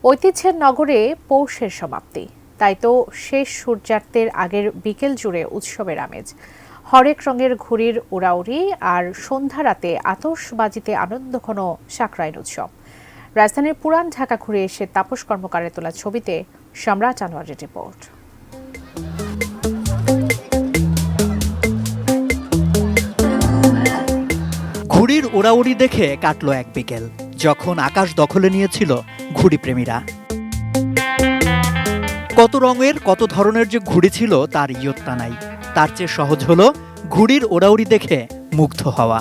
ঐতিহ্যের নগরে পৌষের সমাপ্তি, তাই তো শেষ সূর্যাস্তের আগের বিকেল জুড়ে উৎসবের আমেজ। হরেক রঙের ঘুড়ির উড়াউড়ি আর সন্ধ্যা রাতে আতশবাজিতে আনন্দঘন সাকরাইন উৎসব। রাজধানীর পুরান ঢাকা ঘুরে এসে তাপস কর্মকারের তোলা ছবিতে সম্রাট আনোয়ারের রিপোর্ট। ঘুড়ির উড়াউড়ি দেখে কাটলো এক বিকেল, যখন আকাশ দখলে নিয়েছিল ঘুড়ি প্রেমীরা। কত রঙের কত ধরনের যে ঘুড়ি ছিল তার ইয়ত্তা নাই। তার চেয়ে সহজ হলো ঘুড়ির উড়াউড়ি দেখে মুগ্ধ হওয়া।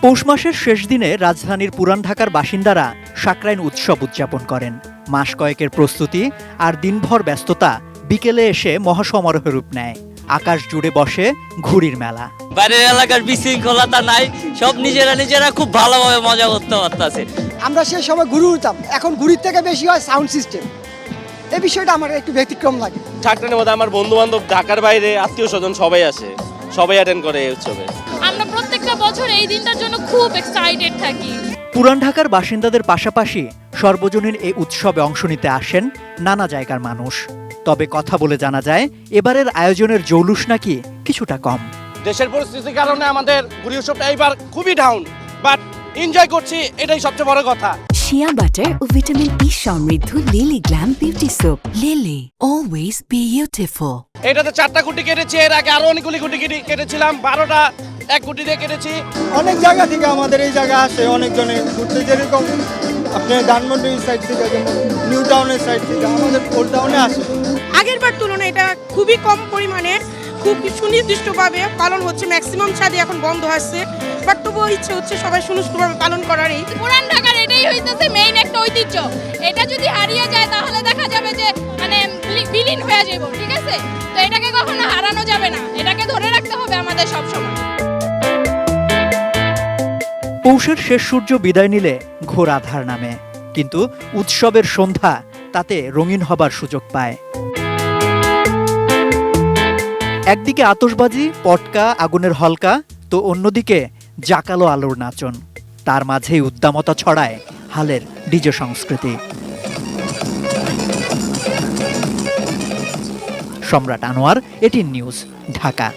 পৌষ মাসের শেষ দিনে রাজধানীর পুরান ঢাকার বাসিন্দারা সাকরাইন উৎসব উদযাপন করেন। মাস কয়েকের প্রস্তুতি আর দিনভর ব্যস্ততা বিকেলে এসে মহাসমারোহে রূপ নেয়। আকাশ জুড়ে বসে ঘুড়ির মেলা। বাইরের এলাকার বিশৃঙ্খলতা নাই, সব নিজেরা খুব ভালোভাবে মজা করতে পারতেছে। আমরা সেই সময় ঘুড়ি উড়তাম, এখন ঘুড়ির থেকে বেশি হয় সাউন্ড সিস্টেম। এই বিষয়টা আমার একটু ব্যতিক্রম লাগে। ঠাকরানের মধ্যে আমার বন্ধু বান্ধব ঢাকার বাইরে আত্মীয় স্বজন সবাই আসে, সবাই অ্যাটেন্ড করে এই উৎসবে। আমরা প্রত্যেকটা বছর এই দিনটার জন্য খুব এক্সাইটেড থাকি। পুরান ঢাকার বাসিন্দাদের পাশাপাশি সর্বজনীন এই উৎসবে অংশ নিতে আসেন নানা জায়গার মানুষ। তবে কথা বলে জানা যায়, এবারের আয়োজনের জৌলুস নাকি কিছুটা কম। দেশের পরিস্থিতির কারণে আমাদের ঘুড়ি উৎসবটা এইবার খুবই ডাউন, বাট এনজয় করছি, এটাই সবচেয়ে বড় কথা। শিয়া বাটার ও ভিটামিন ই সমৃদ্ধ lily glam beauty soap. Lily, always beautiful. এটাতে 4টা গুটি কেটেছি, এর আগে আরো অনেকগুলি গুটি কেটেছিলাম, 12টা এক গুটি দিয়ে কেটেছি। অনেক জায়গা থেকে আমাদের এই জায়গা আসে অনেকজনে ঘুরতে, যেরকম আপনার ধানমন্ডির সাইড থেকে, যেমন নিউ টাউনের সাইড থেকে, আমাদের ওল্ড টাউনে আসে। আগের বার তুলনায় এটা খুবই কম পরিমাণের, খুব সুনির্দিষ্টভাবে পালন হচ্ছে। ম্যাক্সিমাম ছাদে এখন বন্ধ আছে, বাট তবুও ইচ্ছে হচ্ছে সবাই সুনির্দিষ্টভাবে পালন করারই। পুরান ঢাকার এটাই হইতেছে মেইন একটা ঐতিহ্য। এটা যদি হারিয়ে যায় তাহলে দেখা যাবে যে মানে বিলীন হয়ে যাবে, ঠিক আছে? তো এটাকে কখনো হারানো যাবে না, এটাকে ধরে রাখতে হবে আমাদের সব সময়। পৌষের শেষ সূর্য বিদায় নিলে ঘোর আধার নামে, কিন্তু উৎসবের সন্ধ্যা তাতে রঙিন হবার সুযোগ পায়। একদিকে আতশবাজি, পটকা, আগুনের হলকা, তো অন্যদিকে জাকালো আলোর নাচন। তার মাঝেই উদ্দামতা ছড়ায় হালের ডিজে সংস্কৃতি। সম্রাট আনোয়ার, এটিএন নিউজ, ঢাকা।